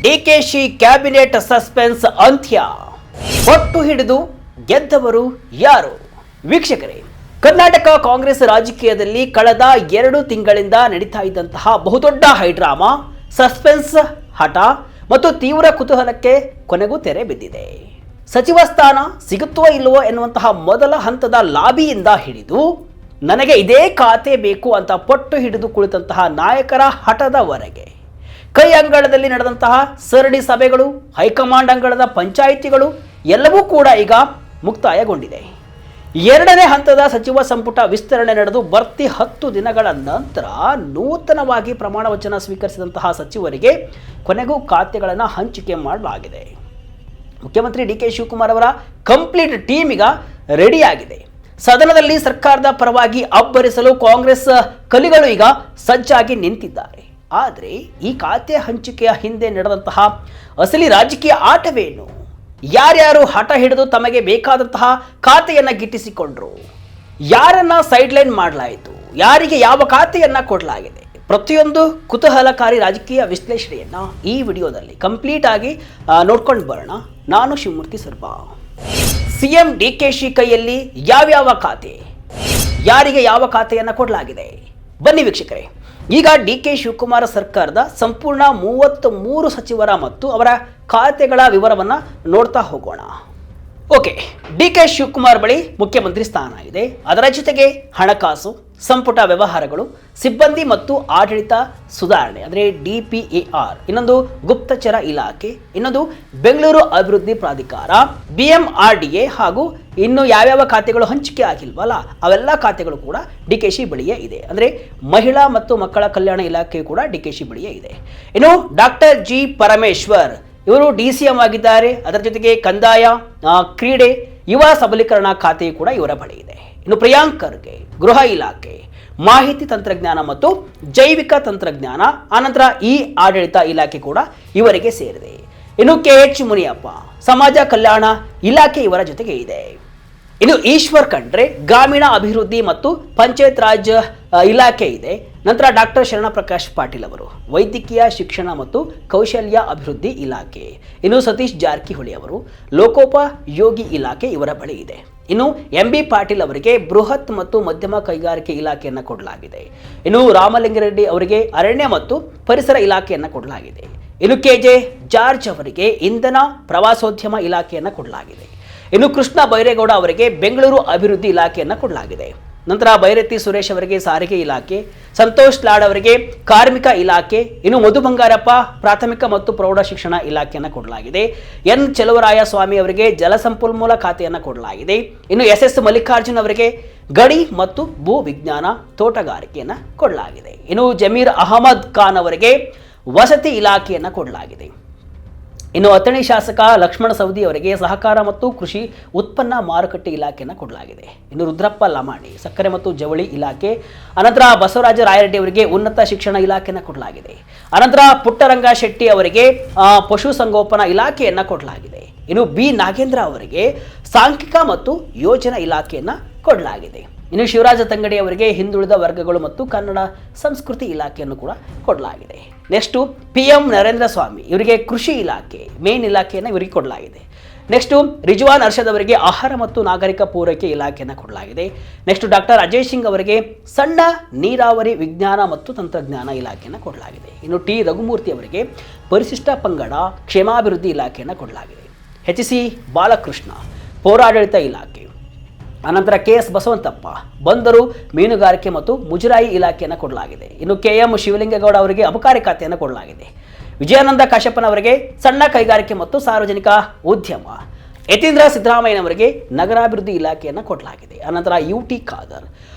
DKShi cabinet suspense ಅಂತ್ಯ. ಪಟ್ಟು ಹಿಡಿದು ಗೆದ್ದವರು ಯಾರು? ವೀಕ್ಷಕರೇ, ಕರ್ನಾಟಕ ಕಾಂಗ್ರೆಸ್ ರಾಜಕೀಯದಲ್ಲಿ ಕಳೆದ 2 ತಿಂಗಳಿಂದ ನಡೀತಾ ಇದ್ದಂತಹ ಬಹುದೊಡ್ಡ ಹೈಡ್ರಾಮಾ, ಸಸ್ಪೆನ್ಸ್, ಹಠ ಮತ್ತು ತೀವ್ರ ಕುತೂಹಲಕ್ಕೆ ಕೊನೆಗೂ ತೆರೆ ಬಿದ್ದಿದೆ. ಸಚಿವ ಸ್ಥಾನ ಸಿಗುತ್ತೋ ಇಲ್ಲವೋ ಎನ್ನುವಂತಹ ಮೊದಲ ಹಂತದ ಲಾಬಿಯಿಂದ ಹಿಡಿದು ನನಗೆ ಇದೇ ಖಾತೆ ಬೇಕು ಅಂತ ಪಟ್ಟು ಹಿಡಿದು ಕುಳಿತಂತಹ ನಾಯಕರ ಹಠದವರೆಗೆ, ಕೈ ಅಂಗಳದಲ್ಲಿ ನಡೆದಂತಹ ಸರಣಿ ಸಭೆಗಳು, ಹೈಕಮಾಂಡ್ ಅಂಗಳದ ಪಂಚಾಯಿತಿಗಳು ಎಲ್ಲವೂ ಕೂಡ ಈಗ ಮುಕ್ತಾಯಗೊಂಡಿದೆ. 2ನೇ ಹಂತದ ಸಚಿವ ಸಂಪುಟ ವಿಸ್ತರಣೆ ನಡೆದು ಬರ್ತಿ 10 ದಿನಗಳ ನಂತರ ನೂತನವಾಗಿ ಪ್ರಮಾಣ ವಚನ ಸ್ವೀಕರಿಸಿದಂತಹ ಸಚಿವರಿಗೆ ಕೊನೆಗೂ ಖಾತೆಗಳನ್ನು ಹಂಚಿಕೆ ಮಾಡಲಾಗಿದೆ. ಮುಖ್ಯಮಂತ್ರಿ ಡಿ ಕೆ ಶಿವಕುಮಾರ್ ಅವರ ಕಂಪ್ಲೀಟ್ ಟೀಮ್ ಈಗ ರೆಡಿಯಾಗಿದೆ. ಸದನದಲ್ಲಿ ಸರ್ಕಾರದ ಪರವಾಗಿ ಅಬ್ಬರಿಸಲು ಕಾಂಗ್ರೆಸ್ ಕಲಿಗಳು ಈಗ ಸಜ್ಜಾಗಿ ನಿಂತಿದ್ದಾರೆ. ಆದರೆ ಈ ಖಾತೆ ಹಂಚಿಕೆಯ ಹಿಂದೆ ನಡೆದಂತಹ ಅಸಲಿ ರಾಜಕೀಯ ಆಟವೇನು? ಯಾರ್ಯಾರು ಹಠ ಹಿಡಿದು ತಮಗೆ ಬೇಕಾದಂತಹ ಖಾತೆಯನ್ನ ಗಿಟ್ಟಿಸಿಕೊಂಡ್ರು? ಯಾರನ್ನ ಸೈಡ್ಲೈನ್ ಮಾಡಲಾಯಿತು? ಯಾರಿಗೆ ಯಾವ ಖಾತೆಯನ್ನ ಕೊಡಲಾಗಿದೆ? ಪ್ರತಿಯೊಂದು ಕುತೂಹಲಕಾರಿ ರಾಜಕೀಯ ವಿಶ್ಲೇಷಣೆಯನ್ನ ಈ ವಿಡಿಯೋದಲ್ಲಿ ಕಂಪ್ಲೀಟ್ ಆಗಿ ನೋಡ್ಕೊಂಡು ಬರೋಣ. ನಾನು ಶಿವಮೂರ್ತಿ ಸರ್ಬಾ. ಸಿಎಂ ಡಿಕೆಶಿ ಕೈಯಲ್ಲಿ ಯಾವ್ಯಾವ ಖಾತೆ, ಯಾರಿಗೆ ಯಾವ ಖಾತೆಯನ್ನ ಕೊಡಲಾಗಿದೆ? ಬನ್ನಿ ವೀಕ್ಷಕರೇ, ಈಗ ಡಿ ಕೆ ಶಿವಕುಮಾರ್ ಸರ್ಕಾರದ ಸಂಪೂರ್ಣ 33 ಸಚಿವರ ಮತ್ತು ಅವರ ಖಾತೆಗಳ ವಿವರವನ್ನು ನೋಡ್ತಾ ಹೋಗೋಣ. ಓಕೆ, ಡಿ ಕೆ ಶಿವಕುಮಾರ್ ಬಳಿ ಮುಖ್ಯಮಂತ್ರಿ ಸ್ಥಾನ ಇದೆ. ಅದರ ಜೊತೆಗೆ ಹಣಕಾಸು, ಸಂಪುಟ ವ್ಯವಹಾರಗಳು, ಸಿಬ್ಬಂದಿ ಮತ್ತು ಆಡಳಿತ ಸುಧಾರಣೆ ಅಂದರೆ DPAR, ಇನ್ನೊಂದು ಗುಪ್ತಚರ ಇಲಾಖೆ, ಇನ್ನೊಂದು ಬೆಂಗಳೂರು ಅಭಿವೃದ್ಧಿ ಪ್ರಾಧಿಕಾರ, BMRDA ಹಾಗೂ ಇನ್ನು ಯಾವ್ಯಾವ ಖಾತೆಗಳು ಹಂಚಿಕೆ ಆಗಿಲ್ವಲ್ಲ ಅವೆಲ್ಲ ಖಾತೆಗಳು ಕೂಡ ಡಿಕೆಶಿ ಬಳಿಯೇ ಇದೆ. ಅಂದರೆ ಮಹಿಳಾ ಮತ್ತು ಮಕ್ಕಳ ಕಲ್ಯಾಣ ಇಲಾಖೆ ಕೂಡ ಡಿಕೆಶಿ ಬಳಿಯೇ ಇದೆ. ಇನ್ನು ಡಾಕ್ಟರ್ ಜಿ ಪರಮೇಶ್ವರ್ ಇವರು DCM ಆಗಿದ್ದಾರೆ. ಅದರ ಜೊತೆಗೆ ಕಂದಾಯ, ಕ್ರೀಡೆ, ಯುವ ಸಬಲೀಕರಣ ಖಾತೆಯು ಕೂಡ ಇವರ ಬಳಿ ಇದೆ. ಇನ್ನು ಪ್ರಿಯಾಂಕ್ ಖರ್ಗೆ ಗೃಹ ಇಲಾಖೆ, ಮಾಹಿತಿ ತಂತ್ರಜ್ಞಾನ ಮತ್ತು ಜೈವಿಕ ತಂತ್ರಜ್ಞಾನ, ಆನಂತರ ಆಡಳಿತ ಇಲಾಖೆ ಕೂಡ ಇವರಿಗೆ ಸೇರಿದೆ. ಇನ್ನು KH ಮುನಿಯಪ್ಪ ಸಮಾಜ ಕಲ್ಯಾಣ ಇಲಾಖೆ ಇವರ ಜೊತೆಗೆ ಇದೆ. ಇನ್ನು ಈಶ್ವರ್ ಖಂಡ್ರೆ ಗ್ರಾಮೀಣ ಅಭಿವೃದ್ಧಿ ಮತ್ತು ಪಂಚಾಯತ್ ರಾಜ್ ಇಲಾಖೆ ಇದೆ. ನಂತರ ಡಾಕ್ಟರ್ ಶರಣಪ್ರಕಾಶ್ ಪಾಟೀಲ್ ಅವರು ವೈದ್ಯಕೀಯ ಶಿಕ್ಷಣ ಮತ್ತು ಕೌಶಲ್ಯ ಅಭಿವೃದ್ಧಿ ಇಲಾಖೆ. ಇನ್ನು ಸತೀಶ್ ಜಾರಕಿಹೊಳಿ ಅವರು ಲೋಕೋಪಯೋಗಿ ಇಲಾಖೆ ಇವರ ಬಳಿ ಇದೆ. ಇನ್ನು MB ಪಾಟೀಲ್ ಅವರಿಗೆ ಬೃಹತ್ ಮತ್ತು ಮಧ್ಯಮ ಕೈಗಾರಿಕೆ ಇಲಾಖೆಯನ್ನು ಕೊಡಲಾಗಿದೆ. ಇನ್ನು ರಾಮಲಿಂಗಾರೆಡ್ಡಿ ಅವರಿಗೆ ಅರಣ್ಯ ಮತ್ತು ಪರಿಸರ ಇಲಾಖೆಯನ್ನು ಕೊಡಲಾಗಿದೆ. ಇನ್ನು KJ ಜಾರ್ಜ್ ಅವರಿಗೆ ಇಂಧನ ಪ್ರವಾಸೋದ್ಯಮ ಇಲಾಖೆಯನ್ನು ಕೊಡಲಾಗಿದೆ. ಇನ್ನು ಕೃಷ್ಣ ಬೈರೇಗೌಡ ಅವರಿಗೆ ಬೆಂಗಳೂರು ಅಭಿವೃದ್ಧಿ ಇಲಾಖೆಯನ್ನು ಕೊಡಲಾಗಿದೆ. ನಂತರ ಬೈರತಿ ಸುರೇಶ್ ಅವರಿಗೆ ಸಾರಿಗೆ ಇಲಾಖೆ, ಸಂತೋಷ್ ಲಾಡ್ ಅವರಿಗೆ ಕಾರ್ಮಿಕ ಇಲಾಖೆ, ಇನ್ನು ಮಧು ಬಂಗಾರಪ್ಪ ಪ್ರಾಥಮಿಕ ಮತ್ತು ಪ್ರೌಢ ಶಿಕ್ಷಣ ಇಲಾಖೆಯನ್ನು ಕೊಡಲಾಗಿದೆ. N ಚೆಲುವರಾಯ ಸ್ವಾಮಿ ಅವರಿಗೆ ಜಲಸಂಪನ್ಮೂಲ ಖಾತೆಯನ್ನು ಕೊಡಲಾಗಿದೆ. ಇನ್ನು SS ಮಲ್ಲಿಕಾರ್ಜುನ್ ಅವರಿಗೆ ಗಡಿ ಮತ್ತು ಭೂ ವಿಜ್ಞಾನ ತೋಟಗಾರಿಕೆಯನ್ನು ಕೊಡಲಾಗಿದೆ. ಇನ್ನು ಜಮೀರ್ ಅಹಮದ್ ಖಾನ್ ಅವರಿಗೆ ವಸತಿ ಇಲಾಖೆಯನ್ನು ಕೊಡಲಾಗಿದೆ. ಇನ್ನು ಅಥಣಿ ಶಾಸಕ ಲಕ್ಷ್ಮಣ ಸವದಿ ಅವರಿಗೆ ಸಹಕಾರ ಮತ್ತು ಕೃಷಿ ಉತ್ಪನ್ನ ಮಾರುಕಟ್ಟೆ ಇಲಾಖೆಯನ್ನು ಕೊಡಲಾಗಿದೆ. ಇನ್ನು ರುದ್ರಪ್ಪ ಲಮಾಣಿ ಸಕ್ಕರೆ ಮತ್ತು ಜವಳಿ ಇಲಾಖೆ, ಅನಂತರ ಬಸವರಾಜ ರಾಯರೆಡ್ಡಿ ಅವರಿಗೆ ಉನ್ನತ ಶಿಕ್ಷಣ ಇಲಾಖೆಯನ್ನು ಕೊಡಲಾಗಿದೆ. ಅನಂತರ ಪುಟ್ಟರಂಗ ಶೆಟ್ಟಿ ಅವರಿಗೆ ಪಶು ಸಂಗೋಪನಾ ಇಲಾಖೆಯನ್ನು ಕೊಡಲಾಗಿದೆ. ಇನ್ನು B ನಾಗೇಂದ್ರ ಅವರಿಗೆ ಸಾಂಖ್ಯಿಕ ಮತ್ತು ಯೋಜನಾ ಇಲಾಖೆಯನ್ನು ಕೊಡಲಾಗಿದೆ. ಇನ್ನು ಶಿವರಾಜ ತಂಗಡಿ ಅವರಿಗೆ ಹಿಂದುಳಿದ ವರ್ಗಗಳು ಮತ್ತು ಕನ್ನಡ ಸಂಸ್ಕೃತಿ ಇಲಾಖೆಯನ್ನು ಕೂಡ ಕೊಡಲಾಗಿದೆ. ನೆಕ್ಸ್ಟು PM ನರೇಂದ್ರ ಸ್ವಾಮಿ ಇವರಿಗೆ ಕೃಷಿ ಇಲಾಖೆ ಮೇನ್ ಇಲಾಖೆಯನ್ನು ಇವರಿಗೆ ಕೊಡಲಾಗಿದೆ. ನೆಕ್ಸ್ಟು ರಿಜ್ವಾನ್ ಅರ್ಷದ್ ಅವರಿಗೆ ಆಹಾರ ಮತ್ತು ನಾಗರಿಕ ಪೂರೈಕೆ ಇಲಾಖೆಯನ್ನು ಕೊಡಲಾಗಿದೆ. ನೆಕ್ಸ್ಟ್ ಡಾಕ್ಟರ್ ಅಜಯ್ ಸಿಂಗ್ ಅವರಿಗೆ ಸಣ್ಣ ನೀರಾವರಿ ವಿಜ್ಞಾನ ಮತ್ತು ತಂತ್ರಜ್ಞಾನ ಇಲಾಖೆಯನ್ನು ಕೊಡಲಾಗಿದೆ. ಇನ್ನು T ರಘುಮೂರ್ತಿ ಅವರಿಗೆ ಪರಿಶಿಷ್ಟ ಪಂಗಡ ಕ್ಷೇಮಾಭಿವೃದ್ಧಿ ಇಲಾಖೆಯನ್ನು ಕೊಡಲಾಗಿದೆ. HC ಬಾಲಕೃಷ್ಣ ಪೌರಾಡಳಿತ ಇಲಾಖೆ, ಅನಂತರ KS ಬಸವಂತಪ್ಪ ಬಂದರು ಮೀನುಗಾರಿಕೆ ಮತ್ತು ಮುಜರಾಯಿ ಇಲಾಖೆಯನ್ನು ಕೊಡಲಾಗಿದೆ. ಇನ್ನು KM ಶಿವಲಿಂಗೇಗೌಡ ಅವರಿಗೆ ಅಬಕಾರಿ ಖಾತೆಯನ್ನು ಕೊಡಲಾಗಿದೆ. ವಿಜಯಾನಂದ ಕಾಶ್ಯಪ್ಪನವರಿಗೆ ಸಣ್ಣ ಕೈಗಾರಿಕೆ ಮತ್ತು ಸಾರ್ವಜನಿಕ ಉದ್ಯಮ, ಯತೀಂದ್ರ ಸಿದ್ದರಾಮಯ್ಯನವರಿಗೆ ನಗರಾಭಿವೃದ್ಧಿ ಇಲಾಖೆಯನ್ನು ಕೊಡಲಾಗಿದೆ. ಅನಂತರ UT ಖಾದರ್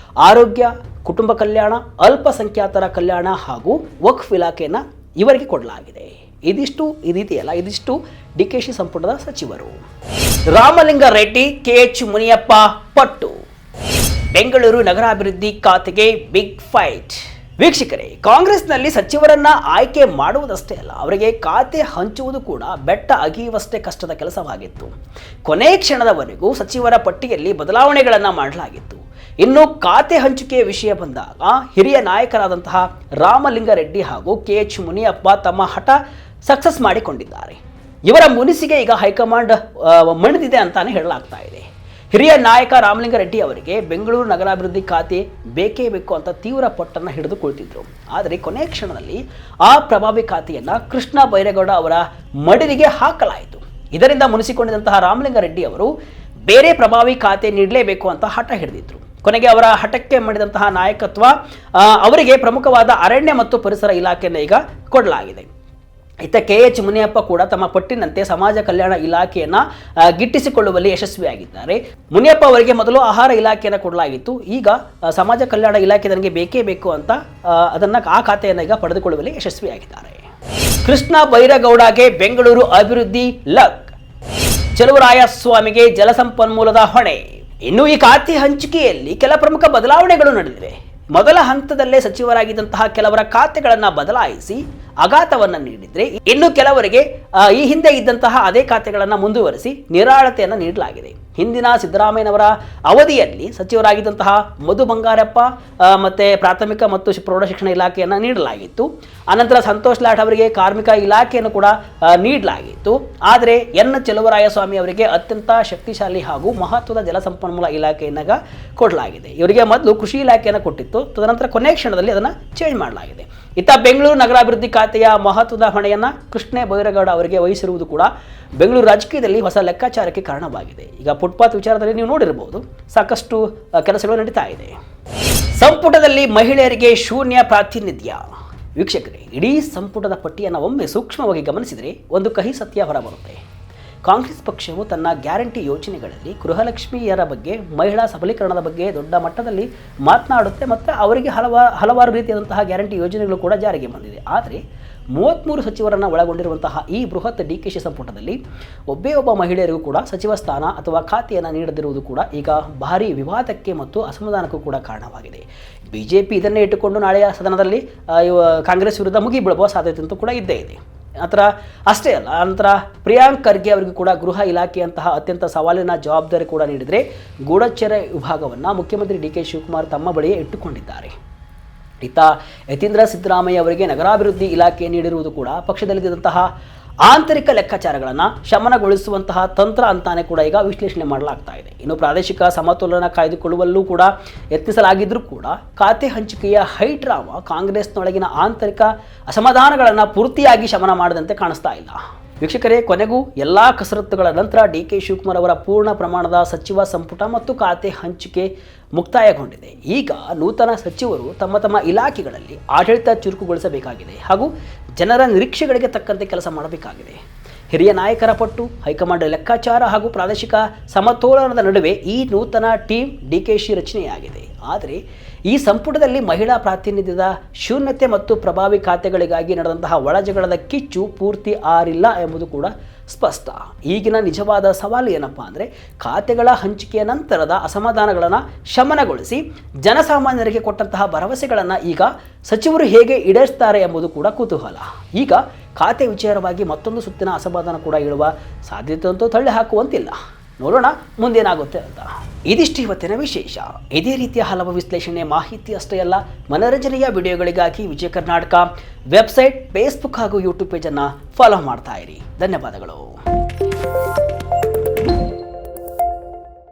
ಆರೋಗ್ಯ, ಕುಟುಂಬ ಕಲ್ಯಾಣ, ಅಲ್ಪಸಂಖ್ಯಾತರ ಕಲ್ಯಾಣ ಹಾಗೂ ವಕ್ಫ್ ಇಲಾಖೆಯನ್ನು ಇವರಿಗೆ ಕೊಡಲಾಗಿದೆ. ಇದಿಷ್ಟು ಡಿಕೆಶಿ ಸಂಪುಟದ ಸಚಿವರು. ರಾಮಲಿಂಗಾರೆಡ್ಡಿ, KH ಮುನಿಯಪ್ಪ ಪಟ್ಟು, ಬೆಂಗಳೂರು ನಗರಾಭಿವೃದ್ಧಿ ಖಾತೆಗೆ ಬಿಗ್ ಫೈಟ್. ವೀಕ್ಷಕರೇ, ಕಾಂಗ್ರೆಸ್ನಲ್ಲಿ ಸಚಿವರನ್ನ ಆಯ್ಕೆ ಮಾಡುವುದಷ್ಟೇ ಅಲ್ಲ, ಅವರಿಗೆ ಖಾತೆ ಹಂಚುವುದು ಕೂಡ ಬೆಟ್ಟ ಅಗಿಯುವಷ್ಟೇ ಕಷ್ಟದ ಕೆಲಸವಾಗಿತ್ತು. ಕೊನೆ ಕ್ಷಣದವರೆಗೂ ಸಚಿವರ ಪಟ್ಟಿಯಲ್ಲಿ ಬದಲಾವಣೆಗಳನ್ನು ಮಾಡಲಾಗಿತ್ತು. ಇನ್ನು ಖಾತೆ ಹಂಚಿಕೆಯ ವಿಷಯ ಬಂದಾಗ ಹಿರಿಯ ನಾಯಕರಾದಂತಹ ರಾಮಲಿಂಗಾರೆಡ್ಡಿ ಹಾಗೂ KH ಮುನಿಯಪ್ಪ ತಮ್ಮ ಹಠ ಸಕ್ಸಸ್ ಮಾಡಿಕೊಂಡಿದ್ದಾರೆ. ಇವರ ಮುನಿಸಿಗೆ ಈಗ ಹೈಕಮಾಂಡ್ ಮಣಿದಿದೆ ಅಂತಾನೆ ಹೇಳಲಾಗ್ತಾ ಇದೆ. ಹಿರಿಯ ನಾಯಕ ರಾಮಲಿಂಗಾರೆಡ್ಡಿ ಅವರಿಗೆ ಬೆಂಗಳೂರು ನಗರಾಭಿವೃದ್ಧಿ ಖಾತೆ ಬೇಕೇ ಬೇಕು ಅಂತ ತೀವ್ರ ಪಟ್ಟನ್ನು ಹಿಡಿದುಕೊಳ್ತಿದ್ರು. ಆದರೆ ಕೊನೆಯ ಕ್ಷಣದಲ್ಲಿ ಆ ಪ್ರಭಾವಿ ಖಾತೆಯನ್ನು ಕೃಷ್ಣ ಬೈರೇಗೌಡ ಅವರ ಮಡಿಲಿಗೆ ಹಾಕಲಾಯಿತು. ಇದರಿಂದ ಮುನಿಸಿಕೊಂಡಿದ್ದಂತಹ ರಾಮಲಿಂಗಾರೆಡ್ಡಿ ಅವರು ಬೇರೆ ಪ್ರಭಾವಿ ಖಾತೆ ನೀಡಲೇಬೇಕು ಅಂತ ಹಠ ಹಿಡಿದಿದ್ರು. ಕೊನೆಗೆ ಅವರ ಹಠಕ್ಕೆ ಮಾಡಿದಂತಹ ನಾಯಕತ್ವ ಅವರಿಗೆ ಪ್ರಮುಖವಾದ ಅರಣ್ಯ ಮತ್ತು ಪರಿಸರ ಇಲಾಖೆಯನ್ನು ಈಗ ಕೊಡಲಾಗಿದೆ. ಇತ್ತ KH ಮುನಿಯಪ್ಪ ಕೂಡ ತಮ್ಮ ಪಟ್ಟಿನಂತೆ ಸಮಾಜ ಕಲ್ಯಾಣ ಇಲಾಖೆಯನ್ನು ಗಿಟ್ಟಿಸಿಕೊಳ್ಳುವಲ್ಲಿ ಯಶಸ್ವಿಯಾಗಿದ್ದಾರೆ. ಮುನಿಯಪ್ಪ ಅವರಿಗೆ ಮೊದಲು ಆಹಾರ ಇಲಾಖೆಯನ್ನು ಕೊಡಲಾಗಿತ್ತು. ಈಗ ಸಮಾಜ ಕಲ್ಯಾಣ ಇಲಾಖೆ ನನಗೆ ಬೇಕೇ ಬೇಕು ಅಂತ ಆ ಖಾತೆಯನ್ನು ಈಗ ಪಡೆದುಕೊಳ್ಳುವಲ್ಲಿ ಯಶಸ್ವಿಯಾಗಿದ್ದಾರೆ. ಕೃಷ್ಣ ಬೈರೇಗೌಡಗೆ ಬೆಂಗಳೂರು ಅಭಿವೃದ್ಧಿ ಲಕ್, ಚಲುವರಾಯಸ್ವಾಮಿಗೆ ಜಲಸಂಪನ್ಮೂಲದ ಹೊಣೆ. ಇನ್ನು ಈ ಖಾತೆ ಹಂಚಿಕೆಯಲ್ಲಿ ಕೆಲ ಪ್ರಮುಖ ಬದಲಾವಣೆಗಳು ನಡೆದಿವೆ. ಮೊದಲ ಹಂತದಲ್ಲೇ ಸಚಿವರಾಗಿದ್ದಂತಹ ಕೆಲವರ ಖಾತೆಗಳನ್ನು ಬದಲಾಯಿಸಿ ಆಘಾತವನ್ನು ನೀಡಿದರೆ, ಇನ್ನು ಕೆಲವರಿಗೆ ಈ ಹಿಂದೆ ಇದ್ದಂತಹ ಅದೇ ಖಾತೆಗಳನ್ನು ಮುಂದುವರಿಸಿ ನಿರಾಳತೆಯನ್ನು ನೀಡಲಾಗಿದೆ. ಹಿಂದಿನ ಸಿದ್ದರಾಮಯ್ಯನವರ ಅವಧಿಯಲ್ಲಿ ಸಚಿವರಾಗಿದ್ದಂತಹ ಮಧು ಬಂಗಾರಪ್ಪ ಮತ್ತು ಪ್ರಾಥಮಿಕ ಮತ್ತು ಪ್ರೌಢಶಿಕ್ಷಣ ಇಲಾಖೆಯನ್ನು ನೀಡಲಾಗಿತ್ತು. ಅನಂತರ ಸಂತೋಷ್ ಲಾಡ್ ಅವರಿಗೆ ಕಾರ್ಮಿಕ ಇಲಾಖೆಯನ್ನು ಕೂಡ ನೀಡಲಾಗಿತ್ತು. ಆದರೆ ಚಲುವರಾಯಸ್ವಾಮಿ ಅವರಿಗೆ ಅತ್ಯಂತ ಶಕ್ತಿಶಾಲಿ ಹಾಗೂ ಮಹತ್ವದ ಜಲಸಂಪನ್ಮೂಲ ಇಲಾಖೆಯನ್ನು ಕೊಡಲಾಗಿದೆ. ಇವರಿಗೆ ಮೊದಲು ಕೃಷಿ ಇಲಾಖೆಯನ್ನು ಕೊಟ್ಟಿತ್ತು. ತದನಂತರ ಕೊನೆಯ ಕ್ಷಣದಲ್ಲಿ ಅದನ್ನು ಚೇಂಜ್ ಮಾಡಲಾಗಿದೆ. ಇತ್ತ ಬೆಂಗಳೂರು ನಗರಾಭಿವೃದ್ಧಿ ಖಾತೆಯ ಮಹತ್ವದ ಹೊಣೆಯನ್ನು ಕೃಷ್ಣ ಬೈರೇಗೌಡ ಅವರಿಗೆ ವಹಿಸಿರುವುದು ಕೂಡ ಬೆಂಗಳೂರು ರಾಜಕೀಯದಲ್ಲಿ ಹೊಸ ಲೆಕ್ಕಾಚಾರಕ್ಕೆ ಕಾರಣವಾಗಿದೆ. ಈಗ ಫುಟ್ಪಾತ್ ವಿಚಾರದಲ್ಲಿ ನೀವು ನೋಡಿರಬಹುದು, ಸಾಕಷ್ಟು ಕೆಲಸಗಳು ನಡೀತಾ ಇದೆ. ಸಂಪುಟದಲ್ಲಿ ಮಹಿಳೆಯರಿಗೆ ಶೂನ್ಯ ಪ್ರಾತಿನಿಧ್ಯ. ವೀಕ್ಷಕರೇ, ಇಡೀ ಸಂಪುಟದ ಪಟ್ಟಿಯನ್ನು ಒಮ್ಮೆ ಸೂಕ್ಷ್ಮವಾಗಿ ಗಮನಿಸಿದರೆ ಒಂದು ಕಹಿ ಸತ್ಯ ಹೊರಬರುತ್ತೆ. ಕಾಂಗ್ರೆಸ್ ಪಕ್ಷವು ತನ್ನ ಗ್ಯಾರಂಟಿ ಯೋಜನೆಗಳಲ್ಲಿ ಗೃಹಲಕ್ಷ್ಮಿಯರ ಬಗ್ಗೆ, ಮಹಿಳಾ ಸಬಲೀಕರಣದ ಬಗ್ಗೆ ದೊಡ್ಡ ಮಟ್ಟದಲ್ಲಿ ಮಾತನಾಡುತ್ತೆ ಮತ್ತು ಅವರಿಗೆ ಹಲವಾರು ರೀತಿಯಾದಂತಹ ಗ್ಯಾರಂಟಿ ಯೋಜನೆಗಳು ಕೂಡ ಜಾರಿಗೆ ಬಂದಿದೆ. ಆದರೆ 33 ಸಚಿವರನ್ನು ಒಳಗೊಂಡಿರುವಂತಹ ಈ ಬೃಹತ್ DKಶ ಸಂಪುಟದಲ್ಲಿ ಒಬ್ಬ ಮಹಿಳೆಯರಿಗೂ ಕೂಡ ಸಚಿವ ಸ್ಥಾನ ಅಥವಾ ಖಾತೆಯನ್ನು ನೀಡದಿರುವುದು ಕೂಡ ಈಗ ಭಾರಿ ವಿವಾದಕ್ಕೆ ಮತ್ತು ಅಸಮಾಧಾನಕ್ಕೂ ಕೂಡ ಕಾರಣವಾಗಿದೆ. BJP ಇದನ್ನೇ ಇಟ್ಟುಕೊಂಡು ನಾಳೆಯ ಸದನದಲ್ಲಿ ಕಾಂಗ್ರೆಸ್ ವಿರುದ್ಧ ಮುಗಿಬೀಳುವ ಸಾಧ್ಯತೆ ಅಂತೂ ಕೂಡ ಇದ್ದೇ ಇದೆ. ಅಷ್ಟೇ ಅಲ್ಲ, ನಂತರ ಪ್ರಿಯಾಂಕ್ ಖರ್ಗೆ ಅವರಿಗೂ ಕೂಡ ಗೃಹ ಇಲಾಖೆಯಂತಹ ಅತ್ಯಂತ ಸವಾಲಿನ ಜವಾಬ್ದಾರಿ ಕೂಡ ನೀಡಿದರೆ ಗೂಢಚರ ವಿಭಾಗವನ್ನು ಮುಖ್ಯಮಂತ್ರಿ DK ಶಿವಕುಮಾರ್ ತಮ್ಮ ಬಳಿಯೇ ಇಟ್ಟುಕೊಂಡಿದ್ದಾರೆ. ಇತ್ತ ಯತೀಂದ್ರ ಸಿದ್ದರಾಮಯ್ಯ ಅವರಿಗೆ ನಗರಾಭಿವೃದ್ಧಿ ಇಲಾಖೆ ನೀಡಿರುವುದು ಕೂಡ ಪಕ್ಷದಲ್ಲಿದ್ದಂತಹ ಆಂತರಿಕ ಲೆಕ್ಕಾಚಾರಗಳನ್ನು ಶಮನಗೊಳಿಸುವಂತಹ ತಂತ್ರ ಅಂತಾನೆ ಕೂಡ ಈಗ ವಿಶ್ಲೇಷಣೆ ಮಾಡಲಾಗ್ತಾ ಇದೆ. ಇನ್ನು ಪ್ರಾದೇಶಿಕ ಸಮತೋಲನ ಕಾಯ್ದುಕೊಳ್ಳುವಲ್ಲೂ ಕೂಡ ಯತ್ನಿಸಲಾಗಿದ್ದರೂ ಕೂಡ ಖಾತೆ ಹಂಚಿಕೆಯ ಹೈಡ್ರಾಮಾ ಕಾಂಗ್ರೆಸ್ನೊಳಗಿನ ಆಂತರಿಕ ಅಸಮಾಧಾನಗಳನ್ನು ಪೂರ್ತಿಯಾಗಿ ಶಮನ ಮಾಡದಂತೆ ಕಾಣಿಸ್ತಾ ಇಲ್ಲ. ವೀಕ್ಷಕರೇ, ಕೊನೆಗೂ ಎಲ್ಲ ಕಸರತ್ತುಗಳ ನಂತರ DK ಶಿವಕುಮಾರ್ ಅವರ ಪೂರ್ಣ ಪ್ರಮಾಣದ ಸಚಿವ ಸಂಪುಟ ಮತ್ತು ಖಾತೆ ಹಂಚಿಕೆ ಮುಕ್ತಾಯಗೊಂಡಿದೆ. ಈಗ ನೂತನ ಸಚಿವರು ತಮ್ಮ ಇಲಾಖೆಗಳಲ್ಲಿ ಆಡಳಿತ ಚುರುಕುಗೊಳಿಸಬೇಕಾಗಿದೆ ಹಾಗೂ ಜನರ ನಿರೀಕ್ಷೆಗಳಿಗೆ ತಕ್ಕಂತೆ ಕೆಲಸ ಮಾಡಬೇಕಾಗಿದೆ. ಹಿರಿಯ ನಾಯಕರ ಪಟ್ಟು, ಹೈಕಮಾಂಡ್ ಲೆಕ್ಕಾಚಾರ ಹಾಗೂ ಪ್ರಾದೇಶಿಕ ಸಮತೋಲನದ ನಡುವೆ ಈ ನೂತನ ಟೀಮ್ DKಶಿ ರಚನೆಯಾಗಿದೆ. ಆದರೆ ಈ ಸಂಪುಟದಲ್ಲಿ ಮಹಿಳಾ ಪ್ರಾತಿನಿಧ್ಯದ ಶೂನ್ಯತೆ ಮತ್ತು ಪ್ರಭಾವಿ ಖಾತೆಗಳಿಗಾಗಿ ನಡೆದಂತಹ ಒಳಜಗಳದ ಕಿಚ್ಚು ಪೂರ್ತಿ ಆರಿಲ್ಲ ಎಂಬುದು ಕೂಡ ಸ್ಪಷ್ಟ. ಈಗಿನ ನಿಜವಾದ ಸವಾಲು ಏನಪ್ಪಾ ಅಂದರೆ ಖಾತೆಗಳ ಹಂಚಿಕೆಯ ನಂತರದ ಅಸಮಾಧಾನಗಳನ್ನು ಶಮನಗೊಳಿಸಿ ಜನಸಾಮಾನ್ಯರಿಗೆ ಕೊಟ್ಟಂತಹ ಭರವಸೆಗಳನ್ನು ಈಗ ಸಚಿವರು ಹೇಗೆ ಈಡೇರಿಸ್ತಾರೆ ಎಂಬುದು ಕೂಡ ಕುತೂಹಲ. ಈಗ ಖಾತೆ ವಿಚಾರವಾಗಿ ಮತ್ತೊಂದು ಸುತ್ತಿನ ಅಸಮಾಧಾನ ಕೂಡ ಇಳುವ ಸಾಧ್ಯತೆ ಅಂತೂ ತಳ್ಳಿ ಹಾಕುವಂತಿಲ್ಲ. ನೋಡೋಣ ಮುಂದೇನಾಗುತ್ತೆ ಅಂತ. ಇದಿಷ್ಟು ಇವತ್ತಿನ ವಿಶೇಷ. ಇದೇ ರೀತಿಯ ಹಲವು ವಿಶ್ಲೇಷಣೆ, ಮಾಹಿತಿ ಅಷ್ಟೇ ಅಲ್ಲ, ಮನರಂಜನೆಯ ವಿಡಿಯೋಗಳಿಗಾಗಿ ವಿಜಯ ಕರ್ನಾಟಕ ವೆಬ್ಸೈಟ್, ಫೇಸ್ಬುಕ್ ಹಾಗೂ ಯೂಟ್ಯೂಬ್ ಪೇಜನ್ನು ಫಾಲೋ ಮಾಡ್ತಾ ಇರಿ. ಧನ್ಯವಾದಗಳು.